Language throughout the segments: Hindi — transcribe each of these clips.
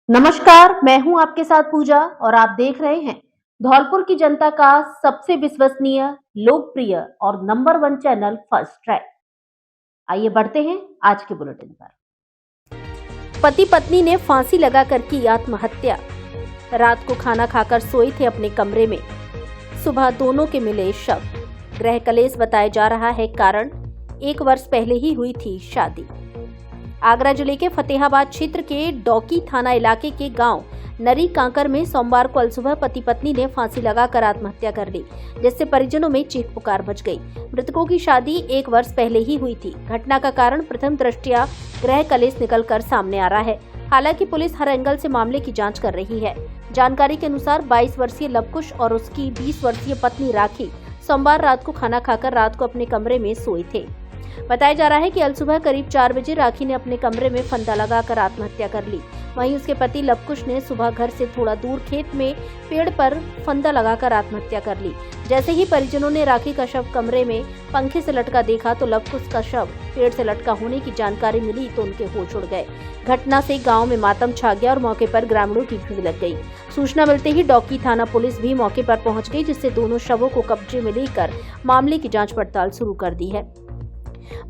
नमस्कार, मैं हूं आपके साथ पूजा और आप देख रहे हैं धौलपुर की जनता का सबसे विश्वसनीय, लोकप्रिय और नंबर 1 चैनल फर्स्ट ट्रैक। आइए बढ़ते हैं आज के बुलेटिन पर। पति पत्नी ने फांसी लगाकर की आत्महत्या। रात को खाना खाकर सोए थे अपने कमरे में, सुबह दोनों के मिले शव। गृह कलेश बताया जा रहा है कारण। 1 वर्ष पहले ही हुई थी शादी। आगरा जिले के फतेहाबाद क्षेत्र के डौकी थाना इलाके के गांव नरी कांकर में सोमवार को अलसुबह पति पत्नी ने फांसी लगाकर आत्महत्या कर ली, जिससे परिजनों में चीख पुकार मच गई। मृतकों की शादी 1 वर्ष पहले ही हुई थी। घटना का कारण प्रथम दृष्टया गृह कलेश निकलकर सामने आ रहा है। हालांकि पुलिस हर एंगल से मामले की जांच कर रही है। जानकारी के अनुसार 22 वर्षीय लवकुश और उसकी 20 वर्षीय पत्नी राखी सोमवार रात को खाना खाकर रात को अपने कमरे में सोए थे। बताया जा रहा है कि अलसुबह करीब 4 बजे राखी ने अपने कमरे में फंदा लगाकर आत्महत्या कर ली। वहीं उसके पति लवकुश ने सुबह घर से थोड़ा दूर खेत में पेड़ पर फंदा लगाकर आत्महत्या कर ली। जैसे ही परिजनों ने राखी का शव कमरे में पंखे से लटका देखा तो लवकुश का शव पेड़ से लटका होने की जानकारी मिली तो उनके होश उड़ गए। घटना से गांव में मातम छा गया और मौके पर ग्रामीणों की भीड़ लग गई। सूचना मिलते ही डौकी थाना पुलिस भी मौके पर पहुंच गई, जिससे दोनों शवों को कब्जे में लेकर मामले की जांच पड़ताल शुरू कर दी है।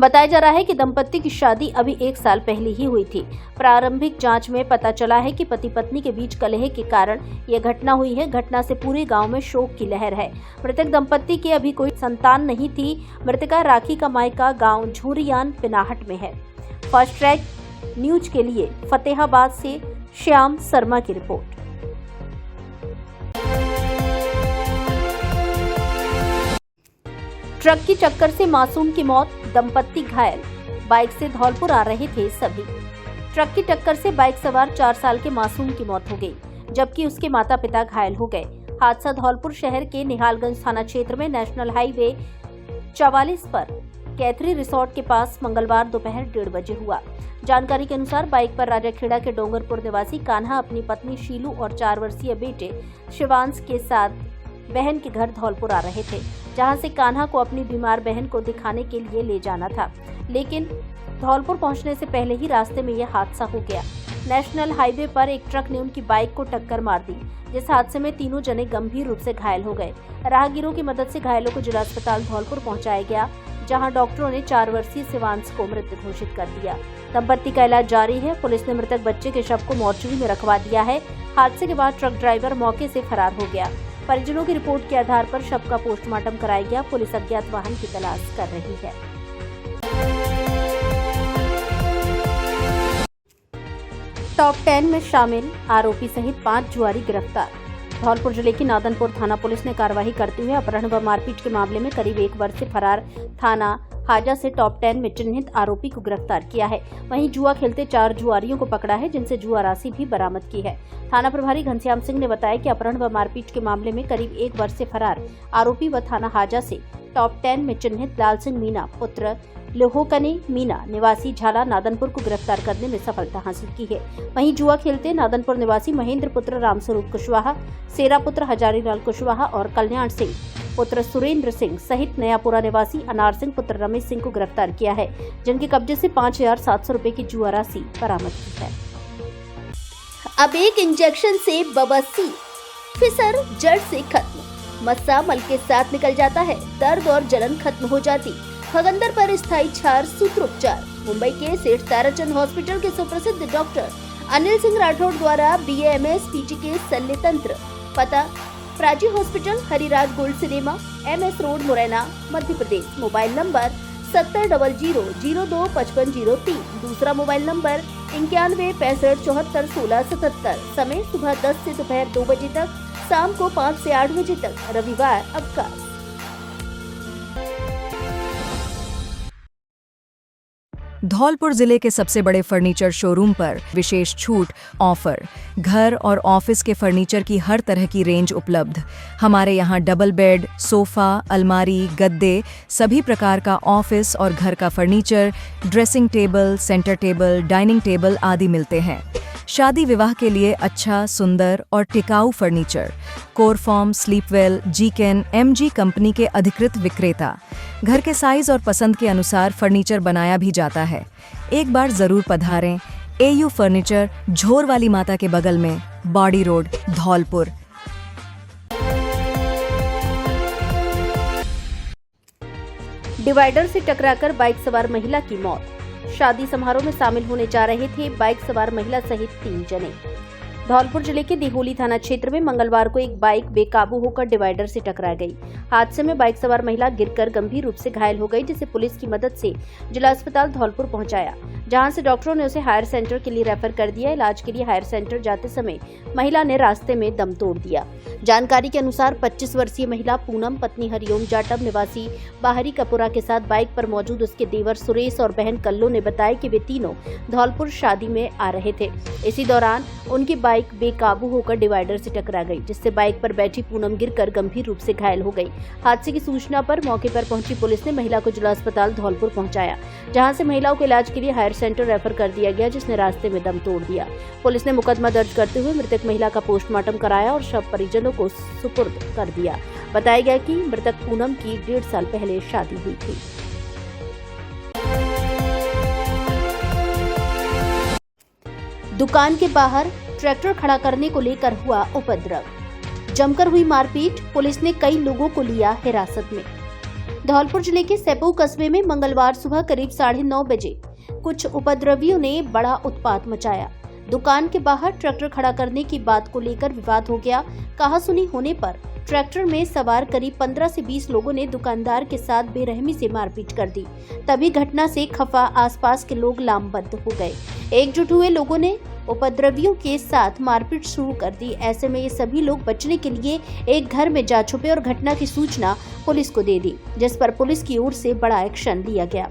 बताया जा रहा है कि दंपत्ति की शादी अभी 1 साल पहले ही हुई थी। प्रारंभिक जांच में पता चला है कि पति पत्नी के बीच कलह के कारण यह घटना हुई है। घटना से पूरे गांव में शोक की लहर है। मृतक दंपत्ति के अभी कोई संतान नहीं थी। मृतका राखी का मायका गांव झूरियान पिनाहट में है। फर्स्ट ट्रैक न्यूज के लिए फतेहाबाद से श्याम शर्मा की रिपोर्ट। ट्रक की टक्कर से मासूम की मौत, दंपत्ति घायल। बाइक से धौलपुर आ रहे थे सभी। ट्रक की टक्कर से बाइक सवार 4 साल के मासूम की मौत हो गई, जबकि उसके माता पिता घायल हो गए। हादसा धौलपुर शहर के निहालगंज थाना क्षेत्र में नेशनल हाईवे 44 पर कैथरी रिसोर्ट के पास मंगलवार दोपहर 1:30 बजे हुआ। जानकारी के अनुसार बाइक पर राजाखेड़ा के डोंगरपुर निवासी कान्हा अपनी पत्नी शीलू और 4 वर्षीय बेटे शिवांश के साथ बहन के घर धौलपुर आ रहे थे, जहां से कान्हा को अपनी बीमार बहन को दिखाने के लिए ले जाना था। लेकिन धौलपुर पहुंचने से पहले ही रास्ते में यह हादसा हो गया। नेशनल हाईवे पर एक ट्रक ने उनकी बाइक को टक्कर मार दी, जिस हादसे में तीनों जने गंभीर रूप से घायल हो गए। राहगीरों की मदद से घायलों को जिला अस्पताल धौलपुर पहुंचाया गया, जहां डॉक्टरों ने 4 वर्षीय शिवांश को मृत घोषित कर दिया। दंपत्ति का इलाज जारी है। पुलिस ने मृतक बच्चे के शव को मोर्चरी में रखवा दिया है। हादसे के बाद ट्रक ड्राइवर मौके से फरार हो गया। परिजनों की रिपोर्ट के आधार पर शव का पोस्टमार्टम कराया गया। पुलिस अज्ञात वाहन की तलाश कर रही है। टॉप 10 में शामिल आरोपी सहित 5 जुआरी गिरफ्तार। धौलपुर जिले की नादनपुर थाना पुलिस ने कार्रवाई करते हुए अपहरण व मारपीट के मामले में करीब 1 वर्ष से फरार थाना हाजा से टॉप 10 में चिन्हित आरोपी को गिरफ्तार किया है। वहीं जुआ खेलते 4 जुआरियों को पकड़ा है, जिनसे जुआ राशि भी बरामद की है। थाना प्रभारी घनश्याम सिंह ने बताया कि अपहरण व मारपीट के मामले में करीब 1 वर्ष से फरार आरोपी व थाना हाजा से टॉप 10 में चिन्हित लाल सिंह मीना पुत्र लोहोकने मीना निवासी झाला नादनपुर को गिरफ्तार करने में सफलता हासिल की है। वहीं जुआ खेलते नादनपुर निवासी महेंद्र पुत्र रामस्वरूप कुशवाहा, सेरा पुत्र हजारीलाल कुशवाहा और कल्याण सिंह पुत्र सुरेंद्र सिंह सहित नयापुरा निवासी अनार सिंह पुत्र रमेश सिंह को गिरफ्तार किया है, जिनके कब्जे से 5,700 रुपए की जुआ राशि बरामद की है। अब एक इंजेक्शन से बवासीर, फिसर जड़ से खत्म, मस्सा मल के साथ निकल जाता है, दर्द और जलन खत्म हो जाती। भगंदर पर स्थायी क्षार सूत्रोपचार। मुंबई के सेठ ताराचंद हॉस्पिटल के सुप्रसिद्ध डॉक्टर अनिल सिंह राठौड़ द्वारा BAMS PG के शल्य तंत्र। पता Prachi hospital, Hariraj gold cinema, MS road, Morena, Madhya Pradesh. Mobile number 7000025503। दूसरा मोबाइल नंबर 9165741677। समय सुबह 10 से दोपहर 2 बजे तक, शाम को 5 से 8 बजे तक, रविवार अवकाश। धौलपुर जिले के सबसे बड़े फर्नीचर शोरूम पर विशेष छूट ऑफर। घर और ऑफिस के फर्नीचर की हर तरह की रेंज उपलब्ध। हमारे यहाँ डबल बेड, सोफा, अलमारी, गद्दे, सभी प्रकार का ऑफिस और घर का furniture, dressing table, centre table, dining table आदि मिलते हैं। शादी विवाह के लिए अच्छा, सुंदर और टिकाऊ फर्नीचर। कोरफॉर्म, स्लीपवेल, जीकेन, MG कंपनी के अधिकृत विक्रेता। घर के साइज और पसंद के अनुसार फर्नीचर बनाया भी जाता है। एक बार जरूर पधारें। AU फर्नीचर, झोर वाली माता के बगल में, बॉडी रोड, धौलपुर। डिवाइडर से टकराकर बाइक सवार महिला की मौत। शादी समारोह में शामिल होने जा रहे थे बाइक सवार महिला सहित 3 जने। धौलपुर जिले के दिहोली थाना क्षेत्र में मंगलवार को एक बाइक बेकाबू होकर डिवाइडर से टकरा गई। हादसे में बाइक सवार महिला गिरकर गंभीर रूप से घायल हो गई, जिसे पुलिस की मदद से जिला अस्पताल धौलपुर पहुंचाया, जहां से डॉक्टरों ने उसे हायर सेंटर के लिए रेफर कर दिया। इलाज के लिए हायर सेंटर जाते समय महिला ने रास्ते में दम तोड़ दिया। जानकारी के अनुसार 25 वर्षीय महिला पूनम पत्नी हरिओम जाटव निवासी बाहरी कपुरा के साथ बाइक पर मौजूद उसके देवर सुरेश और बहन कल्लो ने बताया कि वे तीनों धौलपुर शादी में आ रहे थे। इसी दौरान उनकी बाइक बेकाबू होकर डिवाइडर से टकरा गई, जिससे बाइक पर बैठी पूनम गिरकर गंभीर रूप से घायल हो गई। हादसे की सूचना पर मौके पर पहुंची पुलिस ने महिला को जिला अस्पताल धौलपुर पहुंचाया, जहां से महिला को इलाज के लिए हायर सेंटर रेफर कर दिया गया, जिसने रास्ते में दम तोड़ दिया। पुलिस ने मुकदमा दर्ज करते हुए मृतक महिला का पोस्टमार्टम कराया और शव परिजनों को सुपुर्द कर दिया। बताया गया कि मृतक पूनम की 1.5 साल पहले शादी हुई थी। दुकान के बाहर ट्रैक्टर खड़ा करने को लेकर हुआ उपद्रव। जमकर हुई मारपीट, पुलिस ने कई लोगों को लिया हिरासत में। धौलपुर जिले के सेपऊ कस्बे में मंगलवार सुबह करीब 9:30 बजे कुछ उपद्रवियों ने बड़ा उत्पात मचाया। दुकान के बाहर ट्रैक्टर खड़ा करने की बात को लेकर विवाद हो गया। कहासुनी होने पर ट्रैक्टर में सवार करीब 15 से 20 लोगों ने दुकानदार के साथ बेरहमी से मारपीट कर दी। तभी घटना से खफा आसपास के लोग लामबंद हो गए। एकजुट हुए लोगों ने उपद्रवियों के साथ मारपीट शुरू कर दी। ऐसे में ये सभी लोग बचने के लिए एक घर में जा छुपे और घटना की सूचना पुलिस को दे दी, जिस पर पुलिस की ओर से बड़ा एक्शन लिया गया।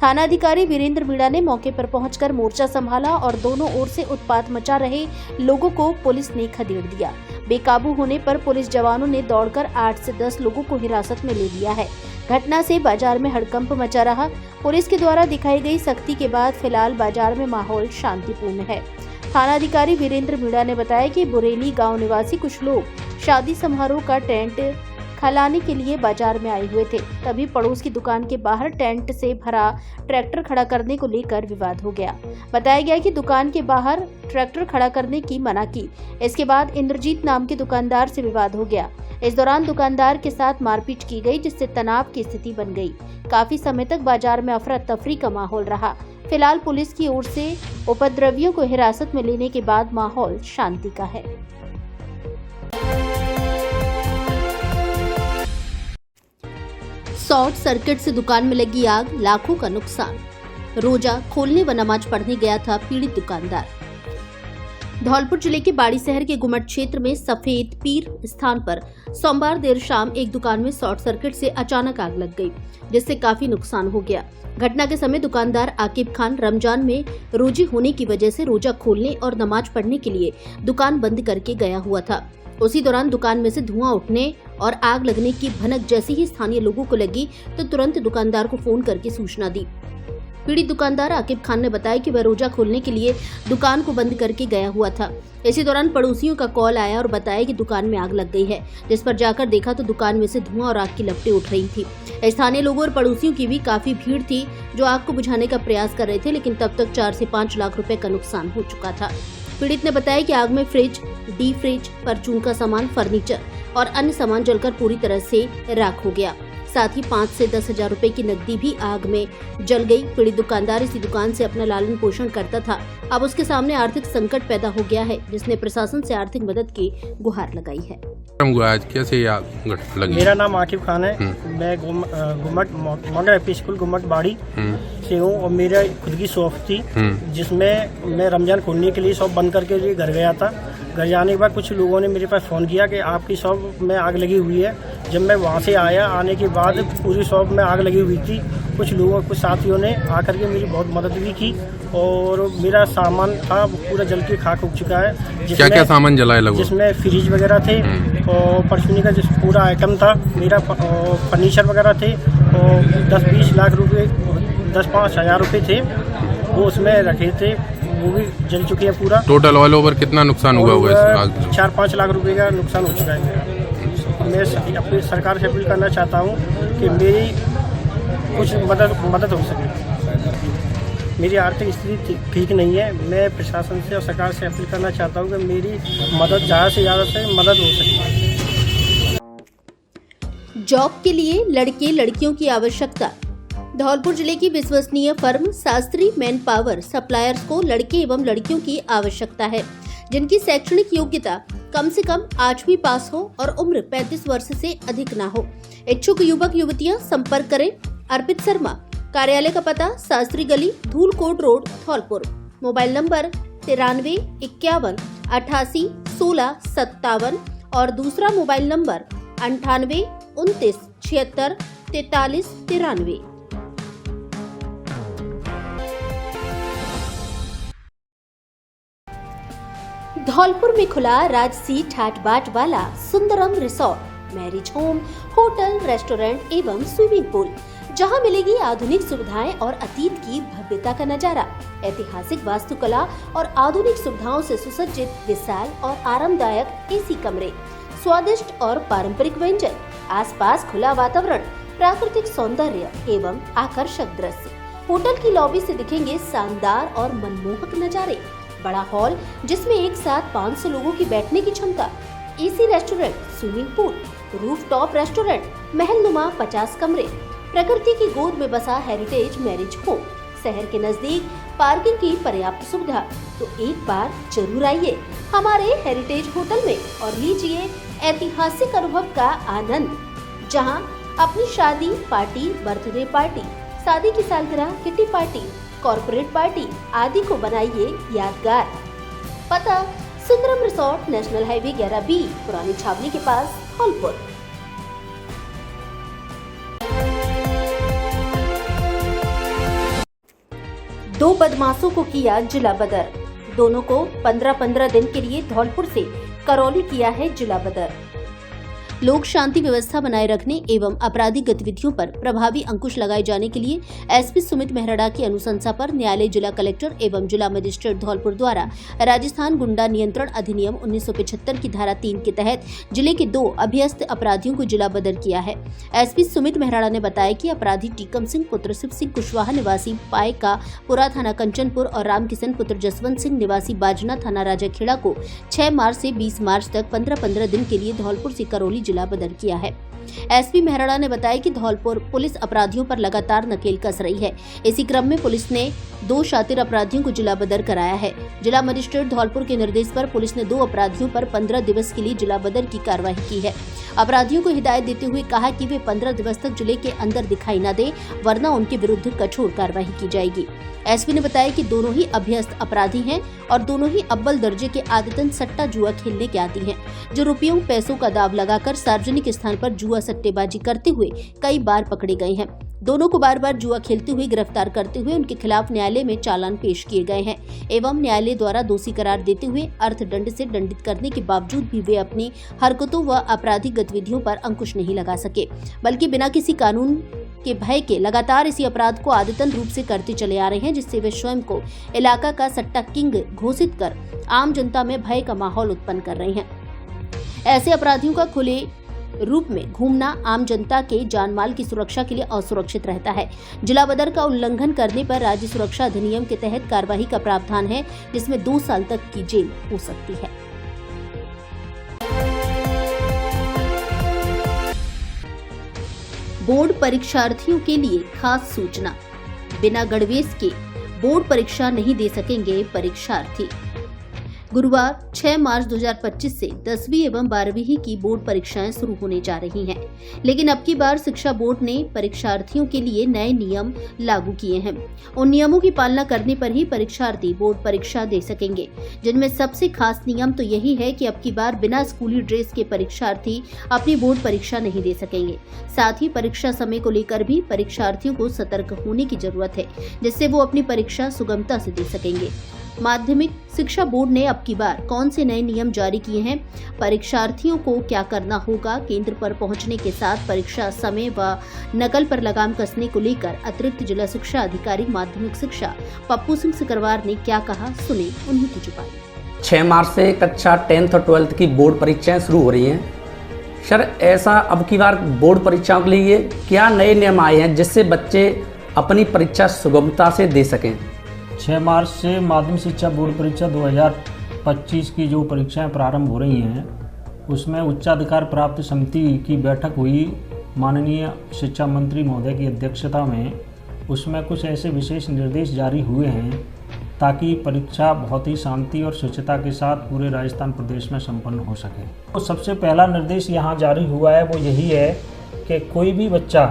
थाना अधिकारी वीरेंद्र मीणा ने मौके पर पहुंचकर मोर्चा संभाला और दोनों ओर से उत्पात मचा रहे लोगों को पुलिस ने खदेड़ दिया। बेकाबू होने पर पुलिस जवानों ने दौड़कर 8 से 10 लोगों को हिरासत में ले लिया है। घटना से बाजार में हड़कंप मचा रहा। पुलिस के द्वारा दिखाई गई सख्ती के बाद फिलहाल बाजार में माहौल शांतिपूर्ण है। थाना अधिकारी वीरेंद्र मीणा ने बताया कि बुरेली गांव निवासी कुछ लोग शादी समारोह का टेंट खलाने के लिए बाजार में आए हुए थे। तभी पड़ोस की दुकान के बाहर टेंट से भरा ट्रैक्टर खड़ा करने को लेकर विवाद हो गया। बताया गया कि दुकान के बाहर ट्रैक्टर खड़ा करने की मना की। इसके बाद इंद्रजीत नाम के दुकानदार से विवाद हो गया। इस दौरान दुकानदार के साथ मारपीट की गई, जिससे तनाव की स्थिति बन गई। काफी समय तक बाजार में अफरा तफरी का माहौल रहा। फिलहाल पुलिस की ओर से उपद्रवियों को हिरासत में लेने के बाद माहौल शांति का है। शॉर्ट सर्किट से दुकान में लगी आग, लाखों का नुकसान। रोजा खोलने व नमाज पढ़ने गया था पीड़ित दुकानदार। धौलपुर जिले के बाड़ी शहर के गुमट क्षेत्र में सफेद पीर स्थान पर सोमवार देर शाम एक दुकान में शॉर्ट सर्किट से अचानक आग लग गई, जिससे काफी नुकसान हो गया। घटना के समय दुकानदार आकिब खान रमजान में रोजे होने की वजह से रोजा खोलने और नमाज पढ़ने के लिए दुकान बंद करके गया हुआ था। उसी दौरान दुकान में से धुआं उठने और आग लगने की भनक जैसे ही स्थानीय लोगों को लगी तो तुरंत दुकानदार को फोन करके सूचना दी। पीड़ित दुकानदार आकिब खान ने बताया कि वह रोजा खोलने के लिए दुकान को बंद करके गया हुआ था। इसी दौरान पड़ोसियों का कॉल आया और बताया कि दुकान में आग लग गई है, जिस पर जाकर देखा तो दुकान में से धुआं और आग की लपटें उठ रही थी। स्थानीय लोगों और पड़ोसियों की भी काफी भीड़ थी जो आग को बुझाने का प्रयास कर रहे थे, लेकिन तब तक 4 से 5 लाख रुपए का नुकसान हो चुका था। पीड़ित ने बताया कि आग में फ्रिज, डी फ्रिज, परचून का सामान, फर्नीचर और अन्य सामान जलकर पूरी तरह से राख हो गया। साथ ही 5 से 10 हजार रुपए की नकदी भी आग में जल गई। पीड़ित दुकानदार इसी दुकान से अपना लालन पोषण करता था। अब उसके सामने आर्थिक संकट पैदा हो गया है, जिसने प्रशासन से आर्थिक मदद की गुहार लगाई है। आज कैसे आग लगी? मेरा नाम आकिब खान है। मैं गुमट मॉडल एपी स्कूल गुमट बाड़ी से हूँ और मेरा खुद की शॉप थी, जिसमें मैं रमजान खोलने के लिए शॉप बंद करके लिए घर गया था। घर जाने के बाद कुछ लोगों ने मेरे पास फ़ोन किया कि आपकी शॉप में आग लगी हुई है। जब मैं वहाँ से आया, आने के बाद पूरी शॉप में आग लगी हुई थी। कुछ लोगों, कुछ साथियों ने आकर के मेरी बहुत मदद भी की और मेरा सामान था वो पूरा जल के खाक हो चुका है। क्या क्या सामान जला है लगभग? जिसमें फ्रिज वगैरह थे और परचूनी का जो पूरा आइटम था, मेरा फर्नीचर वगैरह थे और 10-20 लाख रुपए, 10-5 हजार रुपये थे वो उसमें रखे थे, वो भी जल चुके हैं पूरा। टोटल ऑल ओवर कितना नुकसान हुआ है? 4-5 लाख रुपए का नुकसान हो चुका है। मैं अपनी सरकार से अपील करना चाहता हूँ कि मेरी कुछ मदद हो सके। मेरी आर्थिक स्थिति ठीक नहीं है। मैं प्रशासन से और सरकार से अपील करना चाहता हूँ कि मेरी मदद ज़्यादा से ज़्यादा से मदद हो सके। जॉब के लिए लड़के लड़कियों की आवश्यकता। धौलपुर जिले की विश्वसनीय firm Shastri man power suppliers को लड़के एवं लड़कियों की आवश्यकता है जिनकी शैक्षणिक योग्यता कम से कम 8वीं पास हो और उम्र 35 वर्ष से अधिक ना हो। इच्छुक युवक युवतियां संपर्क करें। अर्पित शर्मा, कार्यालय का पता शास्त्री गली, Dhulkot road, Dholpur. Mobile number 93 51 88 16 57 और दूसरा मोबाइल नंबर 98 29 76 43 93। धौलपुर में खुला राजसी ठाट बाट वाला Sundaram resort, marriage home, hotel, restaurant एवं स्विमिंग पूल, जहां मिलेगी आधुनिक सुविधाएं और अतीत की भव्यता का नजारा। ऐतिहासिक वास्तुकला और आधुनिक सुविधाओं से सुसज्जित विशाल और आरामदायक एसी कमरे, स्वादिष्ट और पारंपरिक व्यंजन, आसपास खुला वातावरण, प्राकृतिक सौंदर्य एवं आकर्षक दृश्य। होटल की लॉबी से दिखेंगे शानदार और मनमोहक नजारे। बड़ा हॉल जिसमें एक साथ 500 लोगों की बैठने की क्षमता, AC restaurant, swimming pool, rooftop restaurant, महलनुमा 50 कमरे, प्रकृति की गोद में बसा हेरिटेज मैरिज होम, शहर के नजदीक पार्किंग की पर्याप्त सुविधा। तो एक बार जरूर आइए हमारे हेरिटेज होटल में और लीजिए ऐतिहासिक अनुभव का आनंद, जहां अपनी शादी, पार्टी, बर्थडे पार्टी, शादी की सालगिरह, किटी पार्टी, कॉर्पोरेट पार्टी आदि को बनाइए यादगार। पता Sundaram resort, national highway 11B, पुरानी छावनी के पास, धौलपुर। दो बदमाशों को किया जिला बदर। दोनों को 15-15 दिन के लिए धौलपुर से करौली किया है जिला बदर। लोक शांति व्यवस्था बनाए रखने एवं आपराधिक गतिविधियों पर प्रभावी अंकुश लगाए जाने के लिए एसपी सुमित मेहराड़ा की अनुशंसा पर न्यायालय, जिला कलेक्टर एवं जिला मजिस्ट्रेट धौलपुर द्वारा राजस्थान गुंडा नियंत्रण अधिनियम 1975 की धारा 3 के तहत जिले के 2 अभ्यस्त अपराधियों को जिला बदर किया है। एसपी सुमित मेहराड़ा ने बताया कि अपराधी टीकम सिंह पुत्र शिव सिंह कुशवाहा निवासी पायका पुरा थाना कंचनपुर और रामकिशन पुत्र जसवंत सिंह निवासी बाजना थाना राजाखेड़ा को 6 मार्च से 20 मार्च तक 15-15 दिन के लिए धौलपुर से करौली जिला बदर किया है। एसपी मेहराड़ा ने बताया कि धौलपुर पुलिस अपराधियों पर लगातार नकेल कस रही है। इसी क्रम में पुलिस ने 2 शातिर अपराधियों को जिला बदर कराया है। जिला मजिस्ट्रेट धौलपुर के निर्देश पर पुलिस ने 2 अपराधियों पर 15 दिवस के लिए जिला बदर की कार्रवाई की है। अपराधियों को हिदायत देते हुए कहा कि वे 15 दिवस तक जिले के अंदर दिखाई न दे, वरना उनके विरुद्ध कठोर कार्रवाई की जाएगी। एसपी ने बताया कि दोनों ही अभ्यस्त अपराधी हैं और दोनों ही अव्वल दर्जे के आदतन सट्टा जुआ खेलने के आदी हैं, जो रुपयों पैसों का दाव लगाकर सार्वजनिक स्थान पर जुआ सट्टेबाजी करते हुए कई बार पकड़े गए हैं। दोनों को बार बार जुआ खेलते हुए गिरफ्तार करते हुए उनके खिलाफ न्यायालय में चालान पेश किए गए हैं एवं न्यायालय द्वारा दोषी करार देते हुए अर्थदंड से दंडित करने के बावजूद भी वे अपनी हरकतों व आपराधिक गतिविधियों पर अंकुश नहीं लगा सके, बल्कि बिना किसी कानून के भय के लगातार इसी अपराध को आदतन रूप से करते चले आ रहे हैं, जिससे वे स्वयं को इलाका का सट्टा किंग घोषित कर आम जनता में भय का माहौल उत्पन्न कर रहे हैं। ऐसे अपराधियों का खुले रूप में घूमना आम जनता के जानमाल की सुरक्षा के लिए असुरक्षित रहता है। जिला बदर का उल्लंघन करने पर राज्य सुरक्षा अधिनियम के तहत कार्यवाही का प्रावधान है, जिसमें 2 साल तक की जेल हो सकती है। बोर्ड परीक्षार्थियों के लिए खास सूचना। बिना गणवेश के बोर्ड परीक्षा नहीं दे सकेंगे परीक्षार्थी। गुरुवार 6 मार्च 2025 से 10वीं एवं 12वीं की बोर्ड परीक्षाएं शुरू होने जा रही हैं, लेकिन अब की बार शिक्षा बोर्ड ने परीक्षार्थियों के लिए नए नियम लागू किए हैं। उन नियमों की पालना करने पर ही परीक्षार्थी बोर्ड परीक्षा दे सकेंगे, जिनमें सबसे खास नियम तो यही है कि अब की बार बिना स्कूली ड्रेस के परीक्षार्थी अपनी बोर्ड परीक्षा नहीं दे सकेंगे। साथ ही परीक्षा समय को लेकर भी परीक्षार्थियों को सतर्क होने की जरूरत है, जिससे वो अपनी परीक्षा सुगमता से दे सकेंगे। माध्यमिक शिक्षा बोर्ड ने अब की बार कौन से नए नियम जारी किए हैं, परीक्षार्थियों को क्या करना होगा, केंद्र पर पहुंचने के साथ परीक्षा समय व नकल पर लगाम कसने को लेकर अतिरिक्त जिला शिक्षा अधिकारी माध्यमिक शिक्षा पप्पू सिंह सिकरवार ने क्या कहा, सुने उन्हीं की जुबानी। 6 मार्च से कक्षा 10th और 12th की बोर्ड परीक्षाएं शुरू हो रही हैं। सर, ऐसा अब की बार बोर्ड परीक्षाओं के लिए क्या नए नियम आए हैं जिससे बच्चे अपनी परीक्षा सुगमता से दे सकें? 6 मार्च से माध्यमिक शिक्षा बोर्ड परीक्षा 2025 की जो परीक्षाएं प्रारंभ हो रही हैं उसमें उच्चाधिकार प्राप्त समिति की बैठक हुई माननीय शिक्षा मंत्री महोदय की अध्यक्षता में। उसमें कुछ ऐसे विशेष निर्देश जारी हुए हैं ताकि परीक्षा बहुत ही शांति और स्वच्छता के साथ पूरे राजस्थान प्रदेश में संपन्न हो सके। तो सबसे पहला निर्देश यहाँ जारी हुआ है वो यही है कि कोई भी बच्चा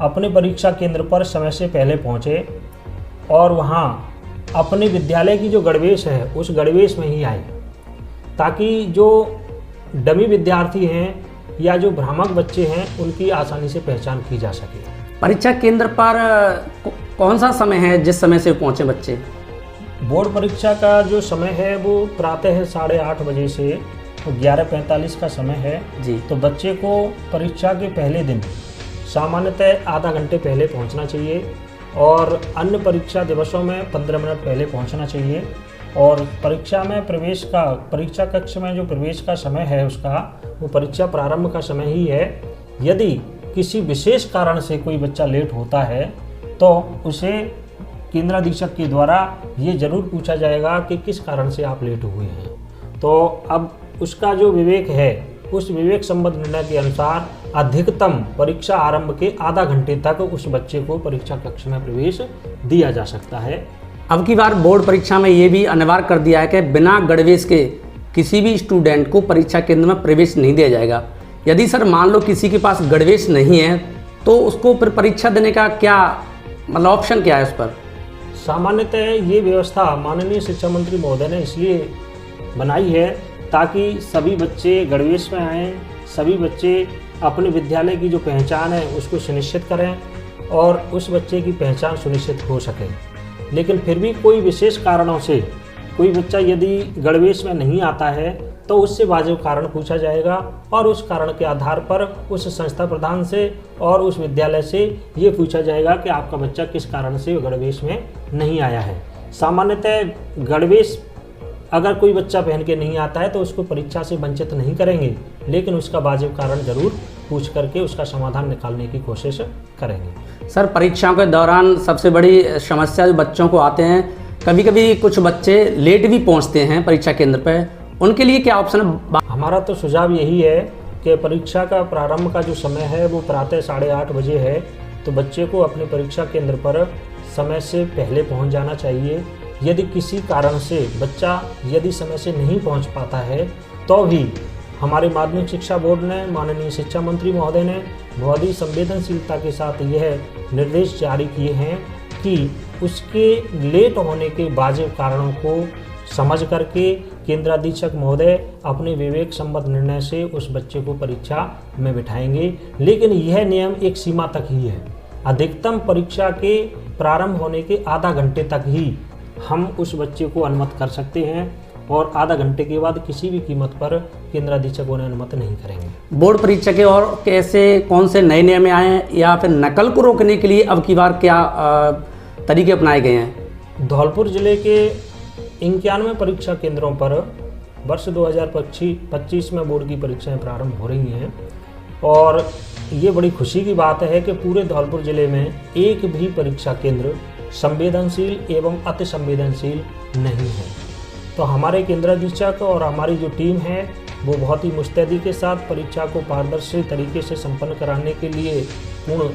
अपने परीक्षा केंद्र पर समय से पहले पहुँचे और वहाँ अपने विद्यालय की जो गणवेश है उस गणवेश में ही आए, ताकि जो डमी विद्यार्थी हैं या जो भ्रामक बच्चे हैं उनकी आसानी से पहचान की जा सके। परीक्षा केंद्र पर कौन सा समय है जिस समय से पहुँचे बच्चे? बोर्ड परीक्षा का जो समय है वो प्रातः 8:30 बजे से 11:45 का समय है जी। तो बच्चे को परीक्षा के पहले दिन सामान्यतः आधा घंटे पहले पहुंचना चाहिए और अन्य परीक्षा दिवसों में 15 मिनट पहले पहुंचना चाहिए। और परीक्षा में प्रवेश का, परीक्षा कक्ष में जो प्रवेश का समय है उसका वो परीक्षा प्रारंभ का समय ही है। यदि किसी विशेष कारण से कोई बच्चा लेट होता है तो उसे केंद्राधीशक के द्वारा ये जरूर पूछा जाएगा कि किस कारण से आप लेट हुए हैं। तो अब उसका जो विवेक है उस विवेक संबद्ध निर्णय के अनुसार अधिकतम परीक्षा आरंभ के आधा घंटे तक उस बच्चे को परीक्षा कक्ष में प्रवेश दिया जा सकता है। अब की बार बोर्ड परीक्षा में ये भी अनिवार्य कर दिया है कि बिना गणवेश के किसी भी स्टूडेंट को परीक्षा केंद्र में प्रवेश नहीं दिया जाएगा। यदि सर मान लो किसी के पास गणवेश नहीं है तो उसको फिर परीक्षा देने का क्या मतलब ऑप्शन क्या है उस पर? सामान्यतः ये व्यवस्था माननीय शिक्षा मंत्री महोदय ने इसलिए बनाई है ताकि सभी बच्चे गणवेश में आएँ, सभी बच्चे अपने विद्यालय की जो पहचान है उसको सुनिश्चित करें और उस बच्चे की पहचान सुनिश्चित हो सके। लेकिन फिर भी कोई विशेष कारणों से कोई बच्चा यदि गणवेश में नहीं आता है तो उससे वाजिब कारण पूछा जाएगा और उस कारण के आधार पर उस संस्था प्रधान से और उस विद्यालय से ये पूछा जाएगा कि आपका बच्चा किस कारण से गणवेश में नहीं आया है। सामान्यतः गणवेश अगर कोई बच्चा पहन के नहीं आता है तो उसको परीक्षा से वंचित नहीं करेंगे, लेकिन उसका वाजिब कारण जरूर पूछ करके उसका समाधान निकालने की कोशिश करेंगे। सर परीक्षाओं के दौरान सबसे बड़ी समस्या जो बच्चों को आते हैं, कभी कभी कुछ बच्चे लेट भी पहुंचते हैं परीक्षा केंद्र पर, उनके लिए क्या ऑप्शन है? हमारा तो सुझाव यही है कि परीक्षा का प्रारंभ का जो समय है वो प्रातः 8:30 बजे है, तो बच्चे को अपने परीक्षा केंद्र पर समय से पहले पहुंच जाना चाहिए। यदि किसी कारण से बच्चा यदि समय से नहीं पहुंच पाता है तो भी हमारे माध्यमिक शिक्षा बोर्ड ने, माननीय शिक्षा मंत्री महोदय ने बहुत ही संवेदनशीलता के साथ यह निर्देश जारी किए हैं कि उसके लेट होने के वाजिब कारणों को समझ करके केंद्राधीशक महोदय अपने विवेक संबद्ध निर्णय से उस बच्चे को परीक्षा में बिठाएंगे। लेकिन यह नियम एक सीमा तक ही है। अधिकतम परीक्षा के प्रारंभ होने के आधा घंटे तक ही हम उस बच्चे को अनुमत कर सकते हैं और आधा घंटे के बाद किसी भी कीमत पर केंद्राधीशक उन्हें अनुमत नहीं करेंगे। बोर्ड परीक्षा के और कैसे कौन से नए नियम आए हैं या फिर नकल को रोकने के लिए अब की बार क्या तरीके अपनाए गए हैं? धौलपुर जिले के 91 परीक्षा केंद्रों पर वर्ष 2025 में बोर्ड की परीक्षाएं प्रारंभ हो रही हैं और ये बड़ी खुशी की बात है कि पूरे धौलपुर जिले में एक भी परीक्षा केंद्र संवेदनशील एवं अति संवेदनशील नहीं है। तो हमारे केंद्राधीशक और हमारी जो टीम है वो बहुत ही मुस्तैदी के साथ परीक्षा को पारदर्शी तरीके से संपन्न कराने के लिए पूर्ण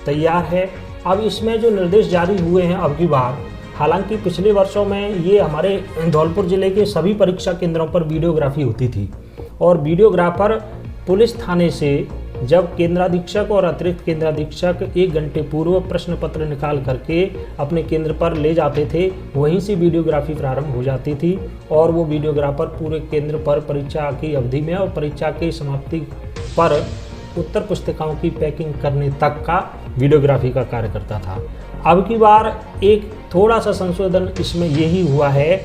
तैयार है। अब इसमें जो निर्देश जारी हुए हैं अब की बार, हालांकि पिछले वर्षों में ये हमारे धौलपुर जिले के सभी परीक्षा केंद्रों पर वीडियोग्राफी होती थी और वीडियोग्राफर पुलिस थाने से जब केंद्राधीक्षक और अतिरिक्त केंद्राधीक्षक 1 घंटे पूर्व प्रश्न पत्र निकाल करके अपने केंद्र पर ले जाते थे, वहीं से वीडियोग्राफी प्रारंभ हो जाती थी और वो वीडियोग्राफर पूरे केंद्र पर परीक्षा की अवधि में और परीक्षा की समाप्ति पर उत्तर पुस्तिकाओं की पैकिंग करने तक का वीडियोग्राफी का कार्य करता था। अब की बार एक थोड़ा सा संशोधन इसमें यही हुआ है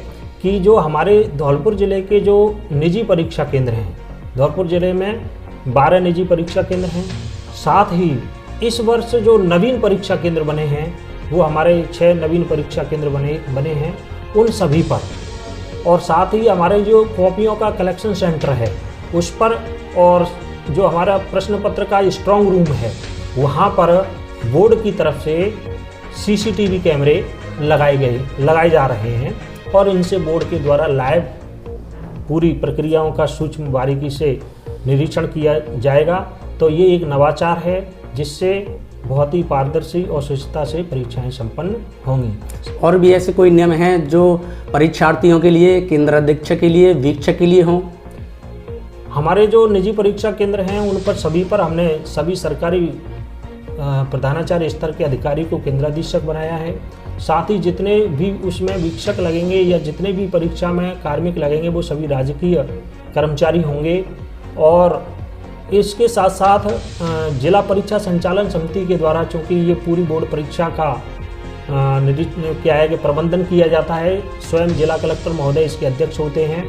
कि जो हमारे धौलपुर जिले के जो निजी परीक्षा केंद्र हैं, धौलपुर जिले में 12 निजी परीक्षा केंद्र हैं, साथ ही इस वर्ष जो नवीन परीक्षा केंद्र बने हैं वो हमारे 6 नवीन परीक्षा केंद्र बने हैं उन सभी पर, और साथ ही हमारे जो कॉपियों का कलेक्शन सेंटर है उस पर, और जो हमारा प्रश्न पत्र का स्ट्रॉन्ग रूम है वहाँ पर बोर्ड की तरफ से CCTV कैमरे लगाए जा रहे हैं और इनसे बोर्ड के द्वारा लाइव पूरी प्रक्रियाओं का सूक्ष्म बारीकी से निरीक्षण किया जाएगा। तो ये एक नवाचार है जिससे बहुत ही पारदर्शी और स्वच्छता से परीक्षाएं संपन्न होंगी। और भी ऐसे कोई नियम हैं जो परीक्षार्थियों के लिए, केंद्राध्यक्ष के लिए, वीक्षक के लिए हों? हमारे जो निजी परीक्षा केंद्र हैं उन पर सभी पर हमने सभी सरकारी प्रधानाचार्य स्तर के अधिकारी को केंद्राधीक्षक बनाया है। साथ ही जितने भी उसमें वीक्षक लगेंगे या जितने भी परीक्षा में कार्मिक लगेंगे वो सभी राजकीय कर्मचारी होंगे। और इसके साथ साथ जिला परीक्षा संचालन समिति के द्वारा, चूँकि ये पूरी बोर्ड परीक्षा का क्या है कि प्रबंधन किया जाता है, स्वयं जिला कलेक्टर महोदय इसके अध्यक्ष होते हैं,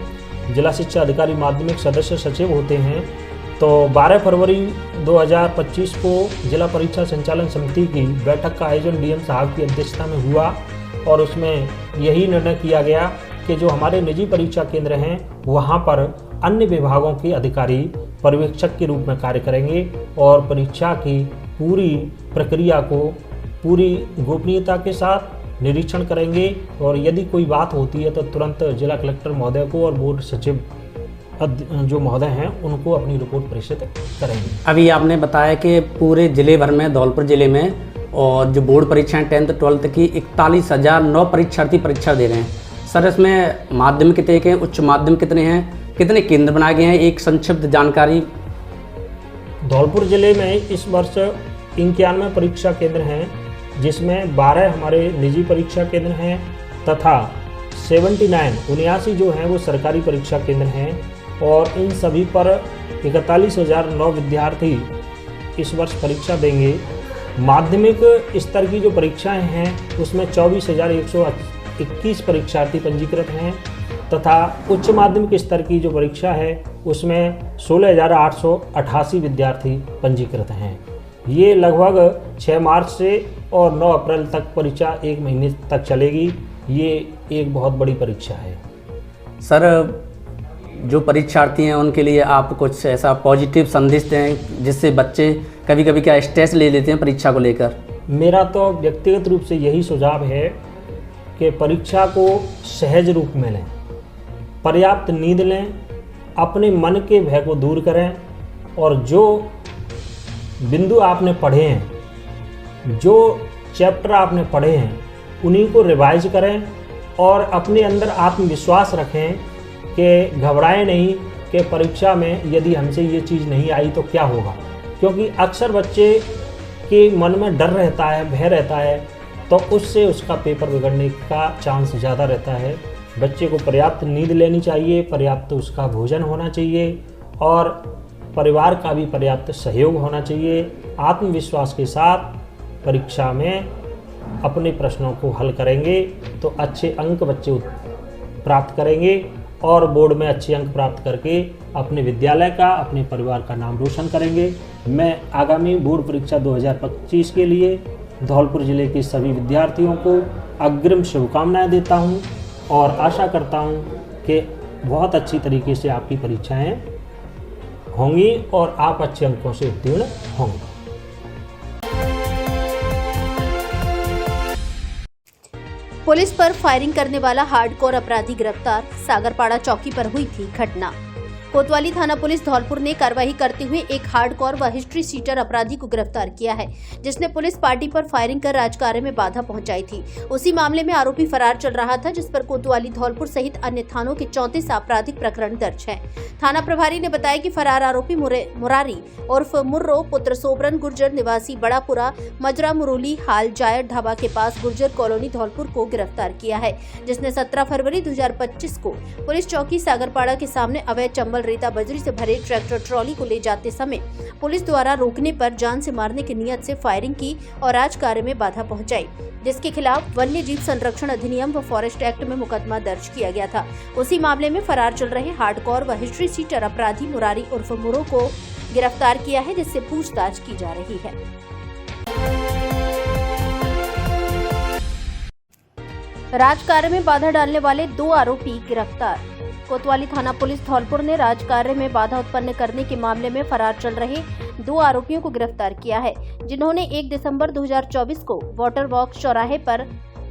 जिला शिक्षा अधिकारी माध्यमिक सदस्य सचिव होते हैं। तो 12 फरवरी 2025 को जिला परीक्षा संचालन समिति की बैठक का आयोजन डीएम साहब की अध्यक्षता में हुआ और उसमें यही निर्णय किया गया कि जो हमारे निजी परीक्षा केंद्र हैं वहाँ पर अन्य विभागों के अधिकारी पर्यवेक्षक के रूप में कार्य करेंगे और परीक्षा की पूरी प्रक्रिया को पूरी गोपनीयता के साथ निरीक्षण करेंगे और यदि कोई बात होती है तो तुरंत जिला कलेक्टर महोदय को और बोर्ड सचिव जो महोदय हैं उनको अपनी रिपोर्ट प्रेषित करेंगे। अभी आपने बताया कि पूरे जिले भर में, धौलपुर जिले में और जो बोर्ड परीक्षाएं 10th 12th की 41,009 परीक्षार्थी परीक्षा दे रहे हैं। सर इसमें माध्यमिक कितने के हैं, उच्च माध्यमिक कितने हैं, कितने केंद्र बनाए गए हैं, एक संक्षिप्त जानकारी। धौलपुर जिले में इस वर्ष 91 परीक्षा केंद्र हैं जिसमें 12 हमारे निजी परीक्षा केंद्र हैं तथा 79 जो हैं वो सरकारी परीक्षा केंद्र हैं और इन सभी पर 41,009 विद्यार्थी इस वर्ष परीक्षा देंगे। माध्यमिक स्तर की जो परीक्षाएं हैं उसमें 24,121 परीक्षार्थी पंजीकृत हैं तथा उच्च माध्यमिक स्तर की जो परीक्षा है उसमें 16,888 विद्यार्थी पंजीकृत हैं। ये लगभग 6 मार्च से और 9 अप्रैल तक परीक्षा 1 महीने तक चलेगी। ये एक बहुत बड़ी परीक्षा है। सर जो परीक्षार्थी हैं उनके लिए आप कुछ ऐसा पॉजिटिव संदेश दें जिससे बच्चे कभी कभी क्या स्ट्रेस ले लेते हैं परीक्षा को लेकर? मेरा तो व्यक्तिगत रूप से यही सुझाव है कि परीक्षा को सहज रूप में लें, पर्याप्त नींद लें, अपने मन के भय को दूर करें और जो बिंदु आपने पढ़े हैं, जो चैप्टर आपने पढ़े हैं उन्हीं को रिवाइज करें और अपने अंदर आत्मविश्वास रखें कि घबराएं नहीं कि परीक्षा में यदि हमसे ये चीज़ नहीं आई तो क्या होगा। क्योंकि अक्सर बच्चे के मन में डर रहता है, भय रहता है, तो उससे उसका पेपर बिगड़ने का चांस ज़्यादा रहता है। बच्चे को पर्याप्त नींद लेनी चाहिए, पर्याप्त उसका भोजन होना चाहिए और परिवार का भी पर्याप्त सहयोग होना चाहिए। आत्मविश्वास के साथ परीक्षा में अपने प्रश्नों को हल करेंगे तो अच्छे अंक बच्चे प्राप्त करेंगे और बोर्ड में अच्छे अंक प्राप्त करके अपने विद्यालय का, अपने परिवार का नाम रोशन करेंगे। मैं आगामी बोर्ड परीक्षा 2025 के लिए धौलपुर जिले के सभी विद्यार्थियों को अग्रिम शुभकामनाएं देता हूं और आशा करता हूं कि बहुत अच्छी तरीके से आपकी परीक्षाएं होंगी और आप अच्छे अंकों से उत्तीर्ण होंगे। पुलिस पर फायरिंग करने वाला हार्डकोर अपराधी गिरफ्तार। सागरपाड़ा चौकी पर हुई थी घटना। कोतवाली थाना पुलिस धौलपुर ने कार्रवाई करते हुए एक हार्डकोर व हिस्ट्री सीटर अपराधी को गिरफ्तार किया है, जिसने पुलिस पार्टी पर फायरिंग कर राजकार्य में बाधा पहुंचाई थी। उसी मामले में आरोपी फरार चल रहा था, जिस पर कोतवाली धौलपुर सहित अन्य थानों के 34 आपराधिक प्रकरण दर्ज हैं। थाना प्रभारी ने बताया कि फरार आरोपी मुरारी उर्फ मुर्रो पुत्र सोबरन गुर्जर निवासी बड़ापुरा मजरा मुरोली हाल जायर ढाबा के पास गुर्जर कॉलोनी धौलपुर को गिरफ्तार किया है, जिसने 17 फरवरी 2025 को पुलिस चौकी सागरपाड़ा के सामने अवैध चंबल रेता बजरी से भरे ट्रैक्टर ट्रॉली को ले जाते समय पुलिस द्वारा रोकने पर जान से मारने की नियत से फायरिंग की और राजकार्य में बाधा पहुंचाई, जिसके खिलाफ वन्य जीव संरक्षण अधिनियम व फॉरेस्ट एक्ट में मुकदमा दर्ज किया गया था। उसी मामले में फरार चल रहे हार्डकोर व हिस्ट्री सीटर अपराधी मुरारी उर्फ मुरो को गिरफ्तार किया है, जिससे पूछताछ की जा रही है। राजकार्य में बाधा डालने वाले 2 आरोपी गिरफ्तार। कोतवाली थाना पुलिस धौलपुर ने राजकार्य में बाधा उत्पन्न करने के मामले में फरार चल रहे 2 आरोपियों को गिरफ्तार किया है, जिन्होंने 1 दिसंबर 2024 को वाटर वॉक चौराहे पर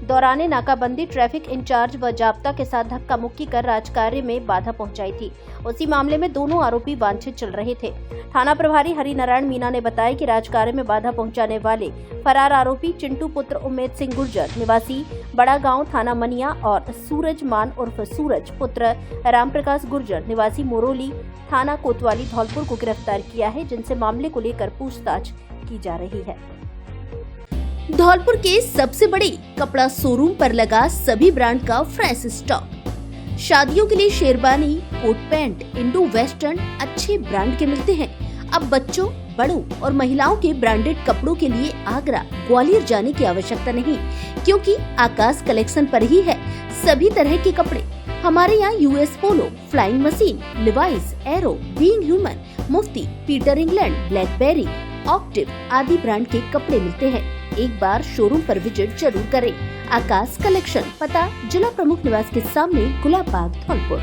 दौरान नाकाबंदी ट्रैफिक इंचार्ज व जाब्ता के साथ धक्का मुक्की कर राजकार्य में बाधा पहुंचाई थी। उसी मामले में दोनों आरोपी वांछित चल रहे थे। थाना प्रभारी हरिनारायण मीना ने बताया कि राजकार्य में बाधा पहुंचाने वाले फरार आरोपी चिंटू पुत्र उम्मेद सिंह गुर्जर निवासी बड़ा गांव थाना मनिया और सूरज मान उर्फ सूरज पुत्र रामप्रकाश गुर्जर निवासी मोरोली थाना कोतवाली धौलपुर को गिरफ्तार किया है, जिनसे मामले को लेकर पूछताछ की जा रही है। धौलपुर के सबसे बड़े कपड़ा शोरूम पर लगा सभी ब्रांड का फ्रेश स्टॉक। शादियों के लिए sherwani, coat pant, Indo western अच्छे ब्रांड के मिलते हैं। अब बच्चों, बड़ों और महिलाओं के ब्रांडेड कपड़ों के लिए आगरा, ग्वालियर जाने की आवश्यकता नहीं, क्योंकि आकाश कलेक्शन पर ही है सभी तरह के कपड़े। हमारे यहाँ US Polo, Flying Machine, Levi's, Arrow, Being Human, Mufti, Peter England, Blackberry, Octave आदि ब्रांड के कपड़े मिलते हैं। एक बार शोरूम पर विजिट जरूर करें। आकाश कलेक्शन, पता जिला प्रमुख निवास के सामने, गुलाब बाग, धौलपुर।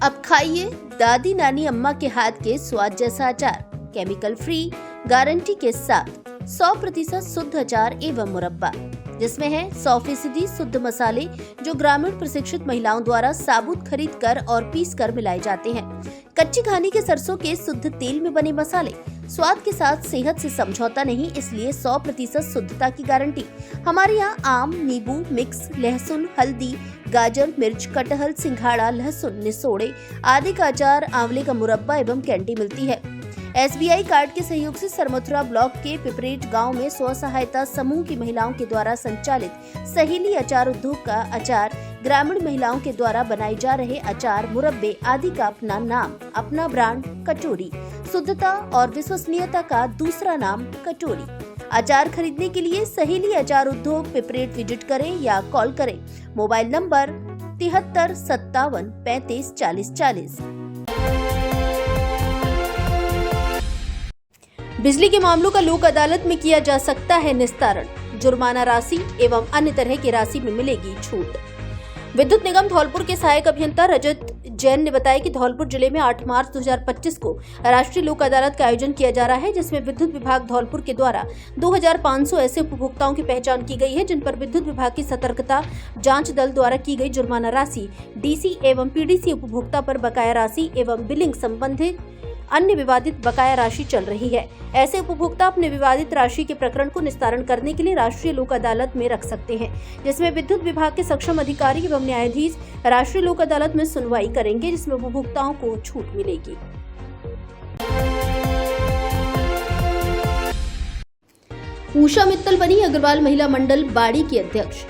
अब खाइए दादी नानी अम्मा के हाथ के स्वाद जैसा अचार, केमिकल फ्री, गारंटी के साथ 100% शुद्ध अचार एवं मुरब्बा, जिसमें है 100% शुद्ध मसाले जो ग्रामीण प्रशिक्षित महिलाओं द्वारा साबुत खरीद कर और पीस कर मिलाए जाते हैं। कच्ची घानी के सरसों के शुद्ध तेल में बने मसाले, स्वाद के साथ सेहत से समझौता नहीं, इसलिए 100% शुद्धता की गारंटी। हमारे यहाँ आम, नींबू, मिक्स, लहसुन, हल्दी, गाजर, मिर्च, कटहल, सिंघाड़ा, लहसुन, निसोड़े आदि का अचार, आंवले का मुरब्बा एवं कैंडी मिलती है। SBI कार्ड के सहयोग से सरमथुरा ब्लॉक के पिपरेट गांव में स्व सहायता समूह की महिलाओं के द्वारा संचालित सहेली अचार उद्योग का अचार, ग्रामीण महिलाओं के द्वारा बनाए जा रहे अचार, मुरब्बे आदि का अपना नाम, अपना ब्रांड कटोरी, शुद्धता और विश्वसनीयता का दूसरा नाम कटोरी। अचार खरीदने के लिए सहेली अचार उद्योग पिपरेट विजिट करें या कॉल करें। Mobile number 73 57 35 40 40। बिजली के मामलों का लोक अदालत में किया जा सकता है निस्तारण, जुर्माना राशि एवं अन्य तरह की राशि में मिलेगी छूट। विद्युत निगम धौलपुर के सहायक अभियंता रजत जैन ने बताया कि धौलपुर जिले में 8 मार्च 2025 को राष्ट्रीय लोक अदालत का आयोजन किया जा रहा है, जिसमें विद्युत विभाग धौलपुर के द्वारा 2500 ऐसे उपभोक्ताओं की पहचान की गई है जिन पर विद्युत विभाग की सतर्कता जांच दल द्वारा की गई जुर्माना राशि, डीसी एवं पीडीसी उपभोक्ता पर बकाया राशि एवं बिलिंग संबंधित अन्य विवादित बकाया राशि चल रही है। ऐसे उपभोक्ता अपने विवादित राशि के प्रकरण को निस्तारण करने के लिए राष्ट्रीय लोक अदालत में रख सकते हैं, जिसमें विद्युत विभाग के सक्षम अधिकारी एवं न्यायाधीश राष्ट्रीय लोक अदालत में सुनवाई करेंगे, जिसमें उपभोक्ताओं को छूट मिलेगी। उषा मित्तल बनी अग्रवाल महिला मंडल बाड़ी की अध्यक्ष।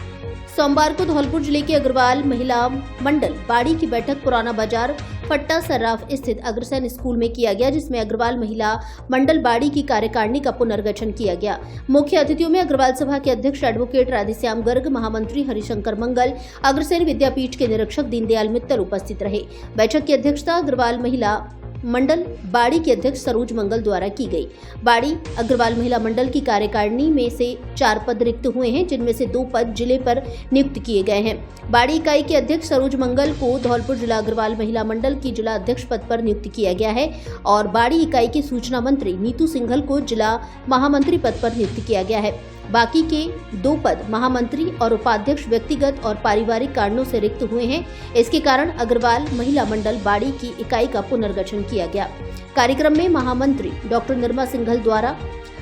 सोमवार को धौलपुर जिले के अग्रवाल महिला मंडल बाड़ी की बैठक पुराना बाजार फट्टा सर्राफ स्थित अग्रसेन स्कूल में किया गया, जिसमें अग्रवाल महिला मंडल बाड़ी की कार्यकारिणी का पुनर्गठन किया गया। मुख्य अतिथियों में अग्रवाल सभा के अध्यक्ष एडवोकेट राधेश्याम गर्ग, महामंत्री हरिशंकर मंगल, अग्रसेन विद्यापीठ के निरीक्षक दीनदयाल मित्तल उपस्थित रहे। बैठक की अध्यक्षता अग्रवाल महिला मंडल बाड़ी के अध्यक्ष सरोज मंगल द्वारा की गई। बाड़ी अग्रवाल महिला मंडल की कार्यकारिणी में से 4 पद रिक्त हुए हैं, जिनमें से 2 पद जिले पर नियुक्त किए गए हैं। बाड़ी इकाई के अध्यक्ष सरोज मंगल को धौलपुर जिला अग्रवाल महिला मंडल की जिला अध्यक्ष पद पर नियुक्त किया गया है और बाड़ी इकाई की सूचना मंत्री नीतू सिंघल को जिला महामंत्री पद पर नियुक्त किया गया है। बाकी के 2 पद महामंत्री और उपाध्यक्ष व्यक्तिगत और पारिवारिक कारणों से रिक्त हुए हैं। इसके कारण अग्रवाल महिला मंडल बाड़ी की इकाई का पुनर्गठन किया गया। कार्यक्रम में महामंत्री डॉक्टर निर्मा सिंघल द्वारा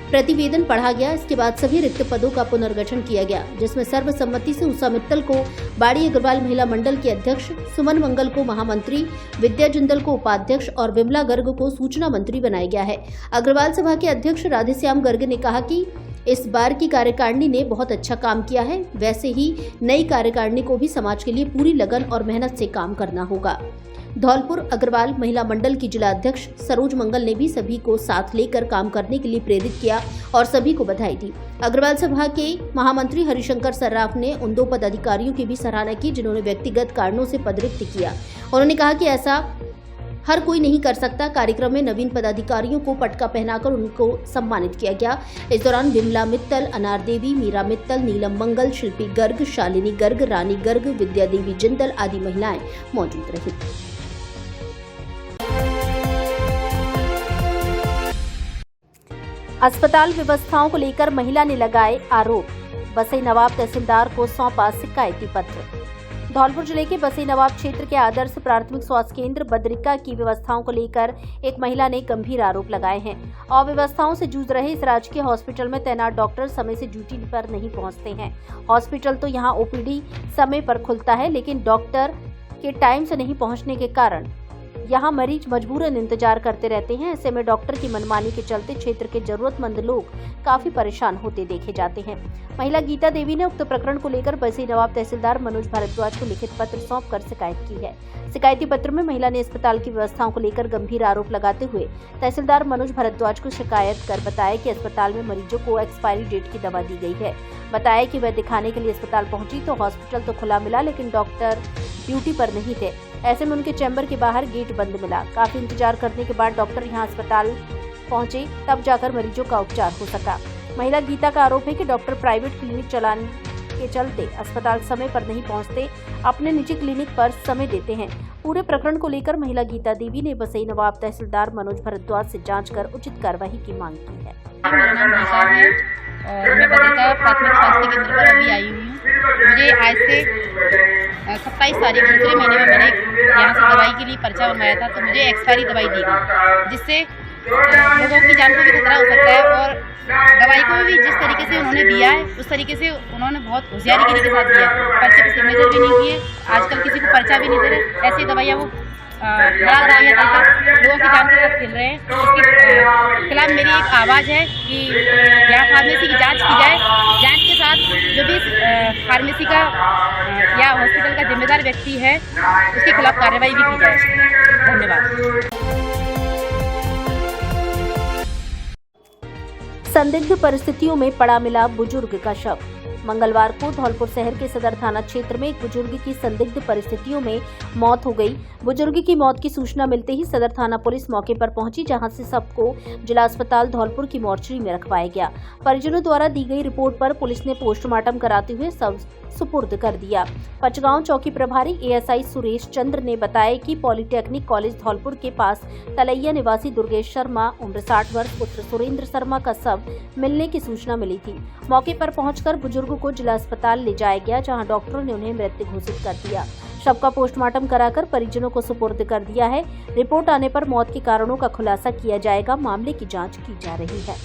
प्रतिवेदन पढ़ा गया। इसके बाद सभी रिक्त पदों का पुनर्गठन किया गया, जिसमें सर्वसम्मति से उषा मित्तल को बाड़ी अग्रवाल महिला मंडल के अध्यक्ष, सुमन मंगल को महामंत्री, विद्या जिंदल को उपाध्यक्ष और विमला गर्ग को सूचना मंत्री बनाया गया है। अग्रवाल सभा के अध्यक्ष राधेश्याम गर्ग ने कहा कि इस बार की कार्यकारिणी ने बहुत अच्छा काम किया है, वैसे ही नई कार्यकारिणी को भी समाज के लिए पूरी लगन और मेहनत से काम करना होगा। धौलपुर अग्रवाल महिला मंडल की जिला अध्यक्ष सरोज मंगल ने भी सभी को साथ लेकर काम करने के लिए प्रेरित किया और सभी को बधाई दी। अग्रवाल सभा के महामंत्री हरिशंकर सर्राफ ने उन 2 पदाधिकारियों की भी सराहना की जिन्होंने व्यक्तिगत कारणों से पद रिक्त किया। उन्होंने कहा कि ऐसा हर कोई नहीं कर सकता। कार्यक्रम में नवीन पदाधिकारियों को पटका पहनाकर उनको सम्मानित किया गया। इस दौरान विमला मित्तल, अनार देवी, मीरा मित्तल, नीलम मंगल, शिल्पी गर्ग, शालिनी गर्ग, रानी गर्ग, विद्या देवी जिंदल आदि महिलाएं मौजूद रही। अस्पताल व्यवस्थाओं को लेकर महिला ने लगाए आरोप, बसई नवाब तहसीलदार को सौंपा शिकायती पत्र। धौलपुर जिले के बसई नवाब क्षेत्र के आदर्श प्राथमिक स्वास्थ्य केंद्र बद्रिका की व्यवस्थाओं को लेकर एक महिला ने गंभीर आरोप लगाए हैं। अव्यवस्थाओं से जूझ रहे इस राजकीय हॉस्पिटल में तैनात डॉक्टर समय से ड्यूटी पर नहीं पहुंचते हैं। हॉस्पिटल तो यहां ओपीडी समय पर खुलता है, लेकिन डॉक्टर के टाइम से नहीं पहुंचने के कारण यहाँ मरीज मजबूरन इंतजार करते रहते हैं। ऐसे में डॉक्टर की मनमानी के चलते क्षेत्र के जरूरतमंद लोग काफी परेशान होते देखे जाते हैं। महिला गीता देवी ने उक्त प्रकरण को लेकर बसई नवाब तहसीलदार मनोज भारद्वाज को लिखित पत्र सौंपकर शिकायत की है। शिकायती पत्र में महिला ने अस्पताल की व्यवस्थाओं को लेकर गंभीर आरोप लगाते हुए तहसीलदार मनोज भारद्वाज को शिकायत कर बताया कि अस्पताल में मरीजों को एक्सपायरी डेट की दवा दी गई है। बताया कि वह दिखाने के लिए अस्पताल पहुंची तो हॉस्पिटल तो खुला मिला, लेकिन डॉक्टर ड्यूटी पर नहीं थे। ऐसे में उनके चैम्बर के बाहर गेट बंद मिला। काफी इंतजार करने के बाद डॉक्टर यहां अस्पताल पहुंचे, तब जाकर मरीजों का उपचार हो सका। महिला गीता का आरोप है कि डॉक्टर प्राइवेट क्लिनिक चलाने के चलते अस्पताल समय पर नहीं पहुंचते, अपने निजी क्लिनिक पर समय देते हैं। पूरे प्रकरण को लेकर महिला गीता देवी ने बसई नवाब तहसीलदार मनोज भारद्वाज से जांच कर उचित कार्रवाई की मांग की है। मेरा नाम निशा है और मैं बद्रिका प्राथमिक स्वास्थ्य केंद्र पर अभी आई हुई हूँ। मुझे आज से 27 तारीख दूसरे महीने में मैंने यहाँ से दवाई के लिए पर्चा बनवाया था, तो मुझे एक्सपायरी दवाई दी गई, जिससे लोगों की जान को भी खतरा हो सकता है। और दवाई को भी जिस तरीके से उन्होंने दिया है उस तरीके से उन्होंने बहुत होशियारी के साथ दिया। पर्चे पर सिग्नेचर भी नहीं किए, आजकल किसी को पर्चा भी नहीं दे रहे। ऐसी दवाइयाँ वो बड़ा दवाइयाँ डालकर लोगों की जान के साथ खेल रहे हैं। इसके खिलाफ मेरी एक आवाज़ है कि यहाँ फार्मेसी की जांच की जाए। जांच के साथ जो भी फार्मेसी का या हॉस्पिटल का जिम्मेदार व्यक्ति है उसके खिलाफ कार्रवाई भी की जाए। धन्यवाद। संदिग्ध परिस्थितियों में पड़ा मिला बुजुर्ग का शव। मंगलवार को धौलपुर शहर के सदर थाना क्षेत्र में एक बुजुर्ग की संदिग्ध परिस्थितियों में मौत हो गई। बुजुर्ग की मौत की सूचना मिलते ही सदर थाना पुलिस मौके पर पहुंची, जहां से सबको जिला अस्पताल धौलपुर की मोर्चरी में रखवाया गया। परिजनों द्वारा दी गई रिपोर्ट पर पुलिस ने पोस्टमार्टम कराते हुए शव सुपुर्द कर दिया। पचगांव चौकी प्रभारी एएसआई सुरेश चंद्र ने बताया कि पॉलिटेक्निक कॉलेज धौलपुर के पास तलैया निवासी दुर्गेश शर्मा उम्र 60 वर्ष पुत्र सुरेंद्र शर्मा का शव मिलने की सूचना मिली थी। मौके पर पहुंचकर बुजुर्ग को जिला अस्पताल ले जाया गया, जहां डॉक्टरों ने उन्हें मृत घोषित कर दिया। शव का पोस्टमार्टम कराकर परिजनों को सुपुर्द कर दिया है। रिपोर्ट आने पर मौत के कारणों का खुलासा किया जाएगा। मामले की जांच की जा रही है।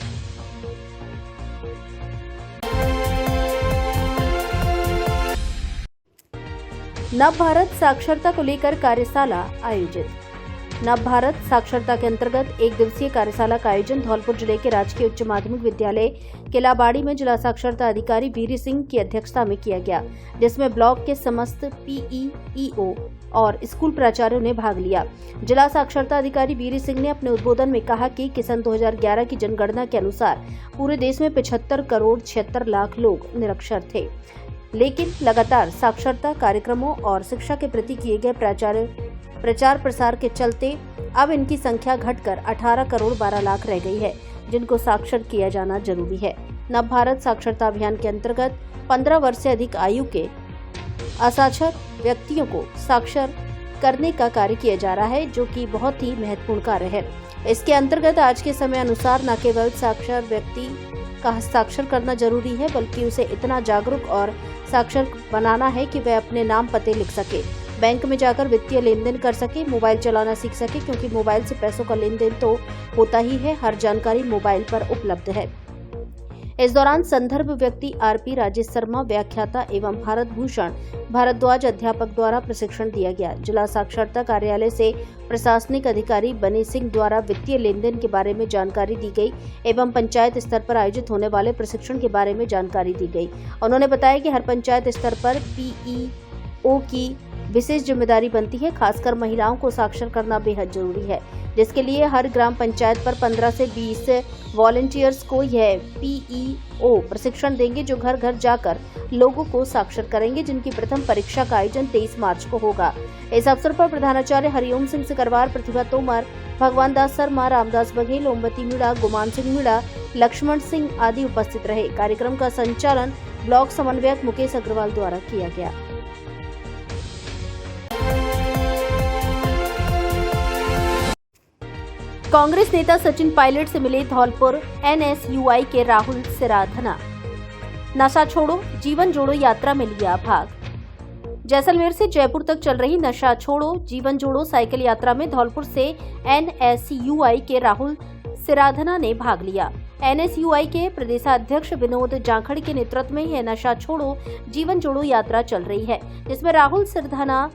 नव भारत साक्षरता को लेकर कार्यशाला आयोजित। नव भारत साक्षरता के अंतर्गत एक दिवसीय कार्यशाला का आयोजन धौलपुर जिले के राजकीय उच्च माध्यमिक विद्यालय किलाबाड़ी में जिला साक्षरता अधिकारी वीर सिंह की अध्यक्षता में किया गया, जिसमें ब्लॉक के समस्त पीईओ और स्कूल प्राचार्यों ने भाग लिया। जिला साक्षरता अधिकारी वीर सिंह ने अपने उद्बोधन में कहा कि सन 2011 की जनगणना के अनुसार पूरे देश में 75 करोड़ 76 लाख लोग निरक्षर थे, लेकिन लगातार साक्षरता कार्यक्रमों और शिक्षा के प्रति किए गए प्रचार प्रसार के चलते अब इनकी संख्या घटकर 18 करोड़ 12 लाख रह गई है, जिनको साक्षर किया जाना जरूरी है। नव भारत साक्षरता अभियान के अंतर्गत 15 वर्ष से अधिक आयु के असाक्षर व्यक्तियों को साक्षर करने का कार्य किया जा रहा है, जो कि बहुत ही महत्वपूर्ण कार्य है। इसके अंतर्गत आज के समय अनुसार न केवल साक्षर व्यक्ति का हस्ताक्षर करना जरूरी है, बल्कि उसे इतना जागरूक और साक्षर बनाना है कि वह अपने नाम पते लिख सके, बैंक में जाकर वित्तीय लेन देन कर सके, मोबाइल चलाना सीख सके, क्योंकि मोबाइल से पैसों का लेन देन तो होता ही है। हर जानकारी मोबाइल पर उपलब्ध है। इस दौरान संदर्भ व्यक्ति आरपी राजेश शर्मा व्याख्याता एवं भारत भूषण भारद्वाज अध्यापक द्वारा प्रशिक्षण दिया गया। जिला साक्षरता कार्यालय से प्रशासनिक अधिकारी बने सिंह द्वारा वित्तीय लेन देन के बारे में जानकारी दी गई एवं पंचायत स्तर पर आयोजित होने वाले प्रशिक्षण के बारे में जानकारी दी गई। उन्होंने बताया कि हर पंचायत स्तर पर पीईओ की विशेष जिम्मेदारी बनती है। खासकर महिलाओं को साक्षर करना बेहद जरूरी है, जिसके लिए हर ग्राम पंचायत पर 15 से 20 वॉलंटियर्स को यह पीईओ प्रशिक्षण देंगे, जो घर घर जाकर लोगों को साक्षर करेंगे, जिनकी प्रथम परीक्षा का आयोजन 23 मार्च को होगा। इस अवसर पर प्रधानाचार्य हरिओम सिंह सिकरवार, प्रतिभा तोमर, भगवान दास शर्मा, रामदास बघेल, ओमवती मीणा, गुमान सिंह मीणा, लक्ष्मण सिंह आदि उपस्थित रहे। कार्यक्रम का संचालन ब्लॉक समन्वयक मुकेश अग्रवाल द्वारा किया गया। कांग्रेस नेता सचिन पायलट से मिले धौलपुर NSUI के राहुल सिराधना। नशा छोड़ो जीवन जोड़ो यात्रा में लिया भाग। जैसलमेर से जयपुर तक चल रही नशा छोड़ो जीवन जोड़ो साइकिल यात्रा में धौलपुर से NSUI के राहुल सिराधना ने भाग लिया। NSUI के प्रदेशाध्यक्ष विनोद जाखड़ के नेतृत्व में यह नशा छोड़ो जीवन जोड़ो यात्रा चल रही है, जिसमें राहुल सिराधना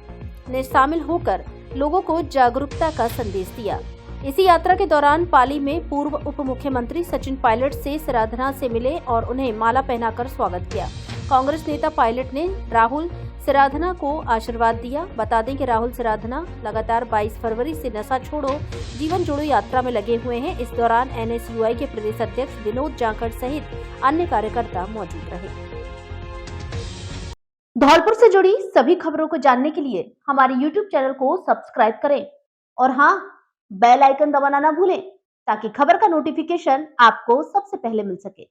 ने शामिल होकर लोगों को जागरूकता का संदेश दिया। इसी यात्रा के दौरान पाली में पूर्व उप मुख्यमंत्री सचिन पायलट से सिराधना से मिले और उन्हें माला पहनाकर स्वागत किया। कांग्रेस नेता पायलट ने राहुल सिराधना को आशीर्वाद दिया। बता दें कि राहुल सिराधना लगातार 22 फरवरी से नशा छोड़ो जीवन जोड़ो यात्रा में लगे हुए हैं। इस दौरान NSUI के प्रदेश अध्यक्ष विनोद जाखड़ सहित अन्य कार्यकर्ता मौजूद रहे। धौलपुर से जुड़ी सभी खबरों को जानने के लिए हमारे YouTube चैनल को सब्सक्राइब करें और हाँ, बेल आइकन दबाना ना भूलें ताकि खबर का नोटिफिकेशन आपको सबसे पहले मिल सके।